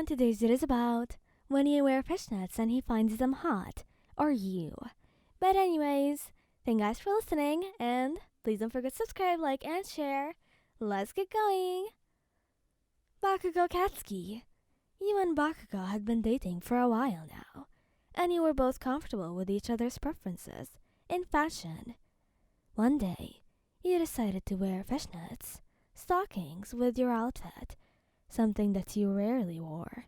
And today's it is about when you wear fishnets and he finds them hot, or you. But anyways, thank you guys for listening, and please don't forget to subscribe, like, and share. Let's get going! Bakugou Katsuki. You and Bakugou had been dating for a while now, and you were both comfortable with each other's preferences in fashion. One day, you decided to wear fishnets, stockings with your outfit, something that you rarely wore.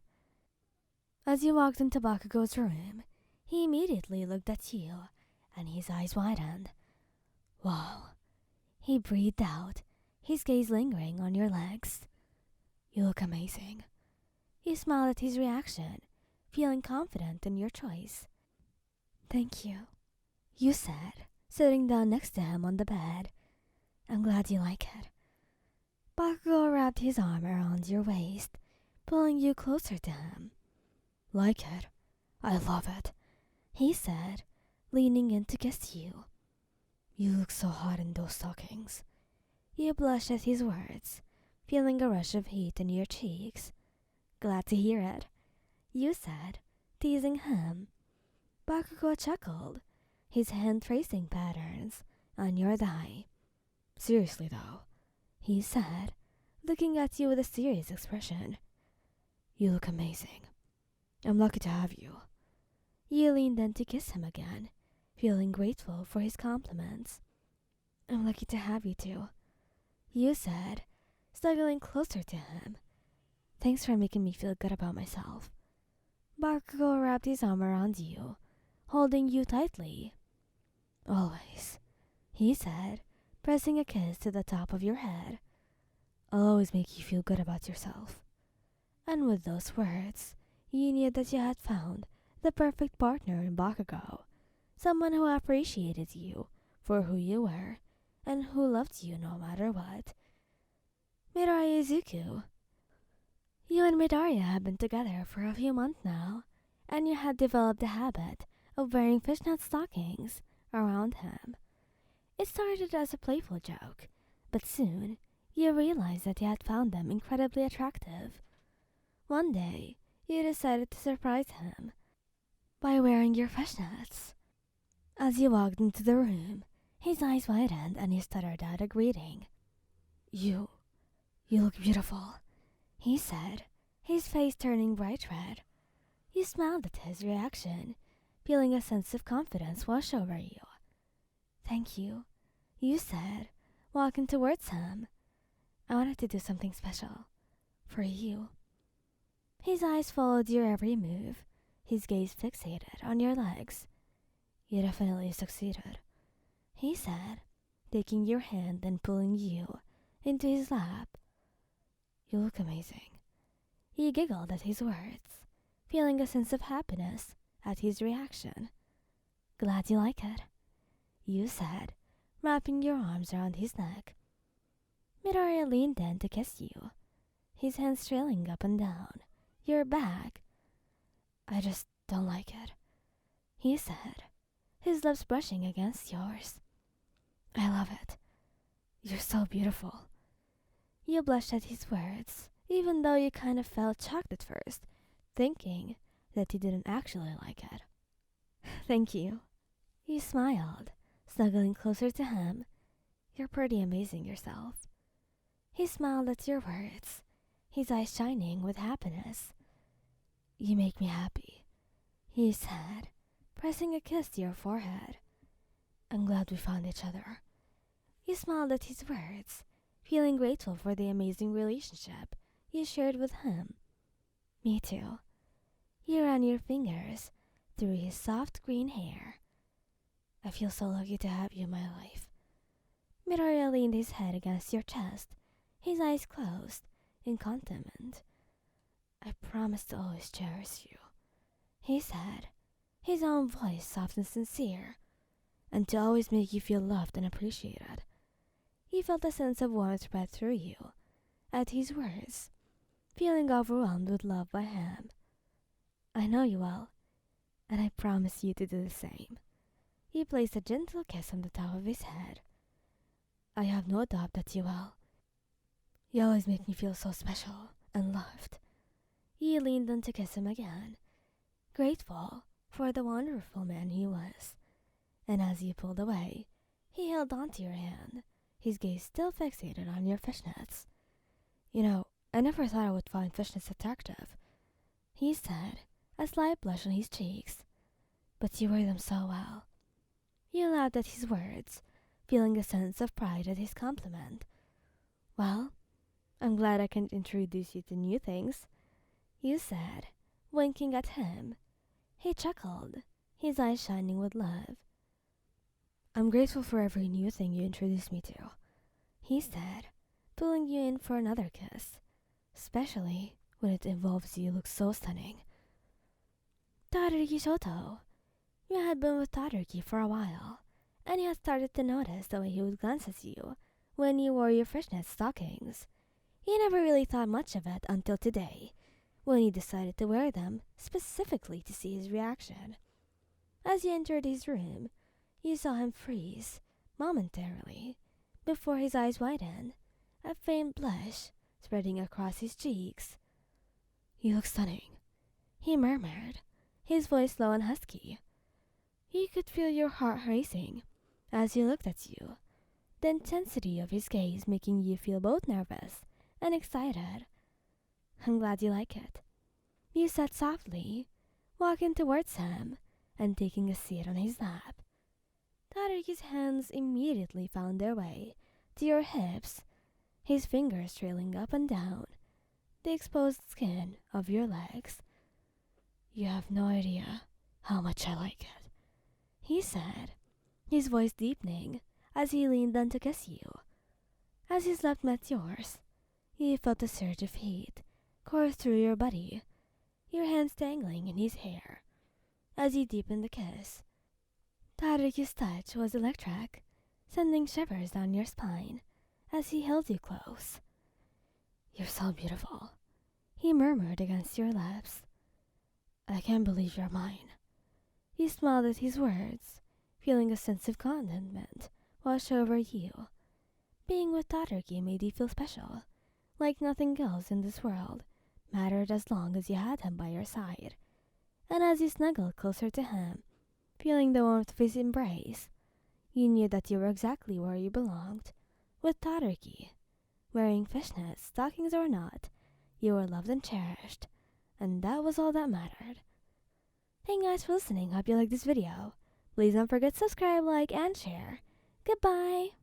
As you walked into Bakugou's room, he immediately looked at you, and his eyes widened. Wow. He breathed out, his gaze lingering on your legs. You look amazing. You smiled at his reaction, feeling confident in your choice. Thank you, you said, sitting down next to him on the bed. I'm glad you like it. Bakugou wrapped his arm around your waist, pulling you closer to him. Like it? I love it, he said, leaning in to kiss you. You look so hot in those stockings. You blushed at his words, feeling a rush of heat in your cheeks. Glad to hear it, you said, teasing him. Bakugou chuckled, his hand tracing patterns on your thigh. Seriously though, he said, looking at you with a serious expression. You look amazing. I'm lucky to have you. You leaned in to kiss him again, feeling grateful for his compliments. I'm lucky to have you too, you said, snuggling closer to him. Thanks for making me feel good about myself. Bakugou wrapped his arm around you, holding you tightly. Always, he said, pressing a kiss to the top of your head. I'll always make you feel good about yourself. And with those words, you knew that you had found the perfect partner in Bakugou, someone who appreciated you for who you were and who loved you no matter what. Midoriya Izuku. You and Midoriya have been together for a few months now, and you had developed the habit of wearing fishnet stockings around him. It started as a playful joke, but soon you realized that you had found them incredibly attractive. One day, you decided to surprise him by wearing your fishnets. As you walked into the room, his eyes widened and he stuttered out a greeting. You look beautiful, he said, his face turning bright red. You smiled at his reaction, feeling a sense of confidence wash over you. Thank you, you said, walking towards him. I wanted to do something special for you. His eyes followed your every move, his gaze fixated on your legs. You definitely succeeded, he said, taking your hand and pulling you into his lap. You look amazing. He giggled at his words, feeling a sense of happiness at his reaction. Glad you like it, you said, wrapping your arms around his neck. Midoriya leaned in to kiss you, his hands trailing up and down your back. I just don't like it, he said, his lips brushing against yours. I love it. You're so beautiful. You blushed at his words, even though you kind of felt shocked at first, thinking that he didn't actually like it. Thank you. You smiled, snuggling closer to him. You're pretty amazing yourself. He smiled at your words, his eyes shining with happiness. You make me happy, he said, pressing a kiss to your forehead. I'm glad we found each other. You smiled at his words, feeling grateful for the amazing relationship you shared with him. Me too. You ran your fingers through his soft green hair. I feel so lucky to have you in my life. Midoriya leaned his head against your chest, his eyes closed in contentment. I promise to always cherish you, he said, his own voice soft and sincere, and to always make you feel loved and appreciated. You felt a sense of warmth spread through you at his words, feeling overwhelmed with love by him. I know you well, and I promise you to do the same. He placed a gentle kiss on the top of his head. I have no doubt that you will. You always make me feel so special and loved. He He leaned in to kiss him again, grateful for the wonderful man he was. And as you pulled away, he held onto your hand, his gaze still fixated on your fishnets. You know, I never thought I would find fishnets attractive, he said, a slight blush on his cheeks. But you wear them so well. You laughed at his words, feeling a sense of pride at his compliment. Well, I'm glad I can introduce you to new things, you said, winking at him. He chuckled, his eyes shining with love. I'm grateful for every new thing you introduced me to, he said, pulling you in for another kiss, especially when it involves you look so stunning. Todoroki Shouto. You had been with Todoroki for a while, and you had started to notice the way he would glance at you when you wore your fishnet stockings. You never really thought much of it until today, when you decided to wear them specifically to see his reaction. As you entered his room, you saw him freeze momentarily before his eyes widened, a faint blush spreading across his cheeks. You look stunning, he murmured, his voice low and husky. He could feel your heart racing as he looked at you, the intensity of his gaze making you feel both nervous and excited. I'm glad you like it, you said softly, walking towards him and taking a seat on his lap. Todoroki's hands immediately found their way to your hips, his fingers trailing up and down the exposed skin of your legs. You have no idea how much I like it, he said, his voice deepening as he leaned down to kiss you. As his lips met yours, you felt a surge of heat course through your body, your hands dangling in his hair. As he deepened the kiss, Todoroki's touch was electric, sending shivers down your spine as he held you close. You're so beautiful, he murmured against your lips. I can't believe you're mine. You smiled at his words, feeling a sense of contentment wash over you. Being with Todoroki made you feel special, like nothing else in this world mattered as long as you had him by your side. And as you snuggled closer to him, feeling the warmth of his embrace, you knew that you were exactly where you belonged, with Todoroki. Wearing fishnets, stockings or not, you were loved and cherished, and that was all that mattered. Thank you guys for listening. Hope you liked this video. Please don't forget to subscribe, like, and share. Goodbye!